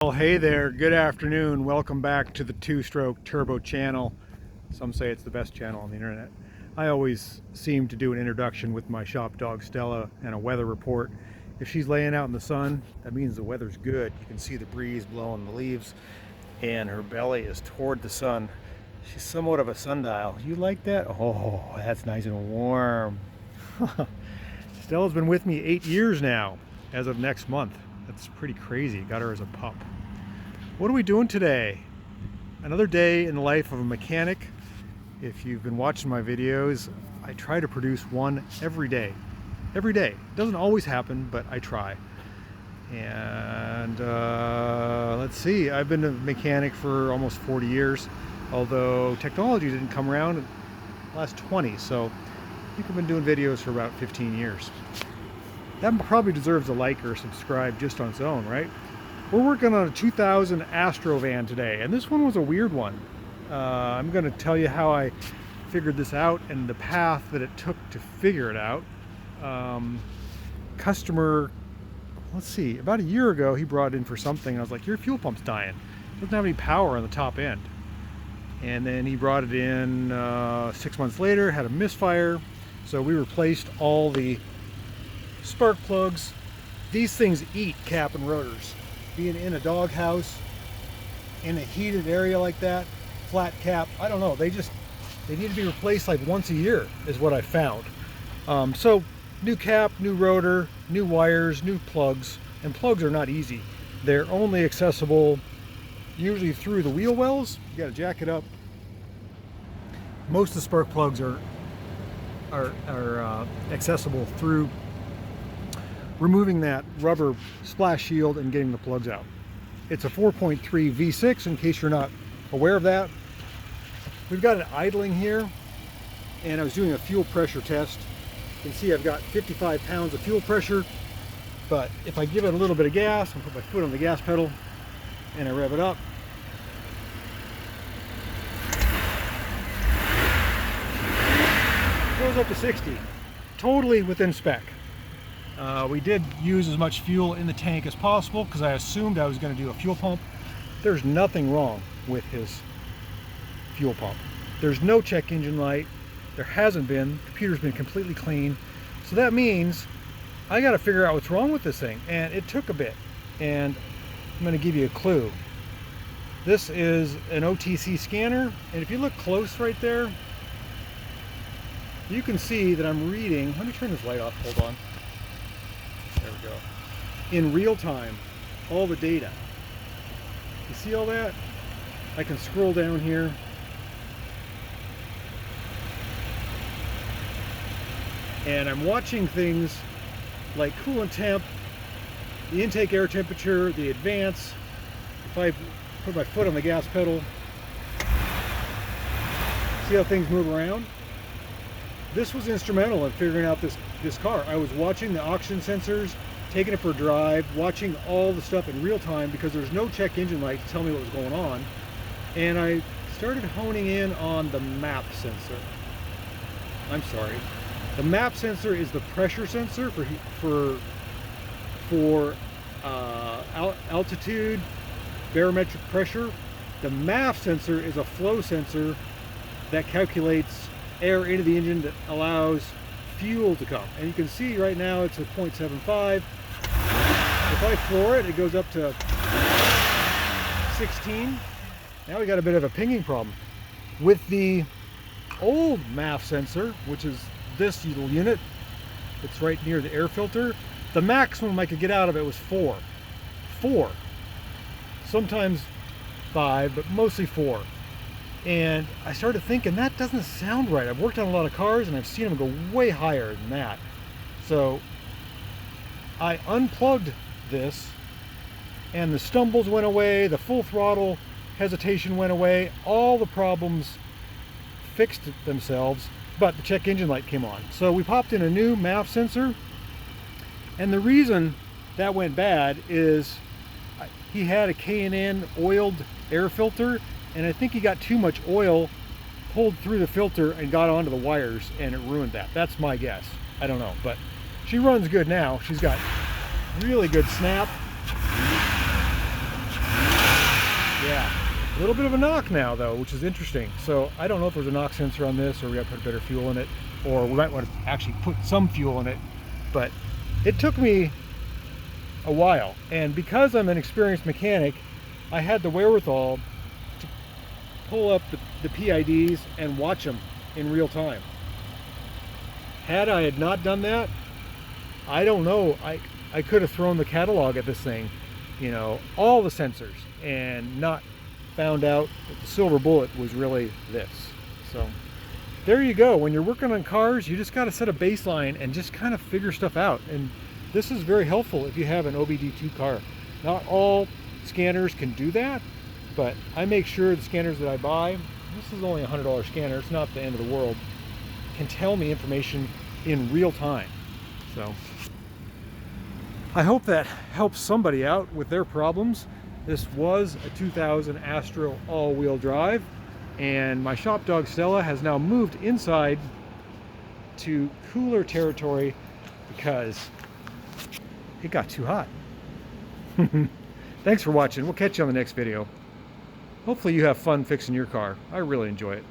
Well, hey there, good afternoon. Welcome back to the Two-Stroke Turbo channel. Some say it's the best channel on the internet. I always seem to do an introduction with my shop dog Stella and a weather report. If she's laying out in the sun, that means the weather's good. You can see the breeze blowing the leaves and her belly is toward the sun. She's somewhat of a sundial. You like that? Oh, that's nice and warm. Stella's been with me 8 years now, as of next month. That's pretty crazy. Got her as a pup. What are we doing today? Another day in the life of a mechanic. If you've been watching my videos, I try to produce one every day. Every day. It doesn't always happen, but I try. And let's see, I've been a mechanic for almost 40 years, although technology didn't come around in the last 20, so I think I've been doing videos for about 15 years. That probably deserves a like or subscribe just on its own, right? We're working on a 2000 Astro van today, and this one was a weird one. I'm going to tell you how I figured this out and the path that it took to figure it out. Customer, let's see, about a year ago he brought it in for something. I was like, your fuel pump's dying. It doesn't have any power on the top end. And then he brought it in 6 months later, had a misfire. So we replaced all the spark plugs. These things eat cap and rotors. Being in a dog house, in a heated area like that, flat cap, I don't know, they need to be replaced like once a year is what I found. So new cap, new rotor, new wires, new plugs, and plugs are not easy. They're only accessible usually through the wheel wells. You gotta jack it up. Most of the spark plugs are accessible through removing that rubber splash shield and getting the plugs out. It's a 4.3 V6 in case you're not aware of that. We've got it idling here, and I was doing a fuel pressure test. You can see I've got 55 pounds of fuel pressure, but if I give it a little bit of gas and put my foot on the gas pedal and I rev it up, it goes up to 60, totally within spec. We did use as much fuel in the tank as possible because I assumed I was going to do a fuel pump. There's nothing wrong with his fuel pump. There's no check engine light. There hasn't been. The computer's been completely clean. So that means I got to figure out what's wrong with this thing. And it took a bit. And I'm going to give you a clue. This is an OTC scanner. And if you look close right there, you can see that I'm reading. Let me turn this light off. Hold on. There we go. In real time, all the data. You see all that? I can scroll down here. And I'm watching things like coolant temp, the intake air temperature, the advance. If I put my foot on the gas pedal, see how things move around? This was instrumental in figuring out this car. I was watching the oxygen sensors, taking it for a drive, watching all the stuff in real time because there's no check engine light to tell me what was going on. And I started honing in on the MAP sensor. I'm sorry. The MAP sensor is the pressure sensor for altitude, barometric pressure. The MAF sensor is a flow sensor that calculates air into the engine that allows fuel to come. And you can see right now it's at 0.75. If I floor it, it goes up to 16. Now we got a bit of a pinging problem. With the old MAF sensor, which is this little unit, it's right near the air filter, the maximum I could get out of it was 4. 4. Sometimes 5, but mostly 4. And I started thinking, that doesn't sound right. I've worked on a lot of cars and I've seen them go way higher than that. So I unplugged this and the stumbles went away, the full throttle hesitation went away, all the problems fixed themselves, but the check engine light came on. So we popped in a new MAF sensor, and the reason that went bad is he had a K&N oiled air filter, and I think he got too much oil pulled through the filter and got onto the wires, and it ruined that. That's my guess. I don't know, but she runs good now. She's got really good snap. A little bit of a knock now though, which is interesting. So I don't know if there's a knock sensor on this, or we got to put better fuel in it, or we might want to actually put some fuel in it. But it took me a while, and because I'm an experienced mechanic, I had the wherewithal to pull up the PIDs and watch them in real time. Had I had not done that, I don't know, I could have thrown the catalog at this thing, you know, all the sensors, and not found out that the silver bullet was really this. So there you go. When you're working on cars, you just got to set a baseline and just kind of figure stuff out. And this is very helpful if you have an OBD2 car. Not all scanners can do that, but I make sure the scanners that I buy, this is only a $100 scanner, it's not the end of the world, can tell me information in real time. So I hope that helps somebody out with their problems. This was a 2000 Astro all-wheel drive, and my shop dog Stella has now moved inside to cooler territory because it got too hot. Thanks for watching. We'll catch you on the next video. Hopefully you have fun fixing your car. I really enjoy it.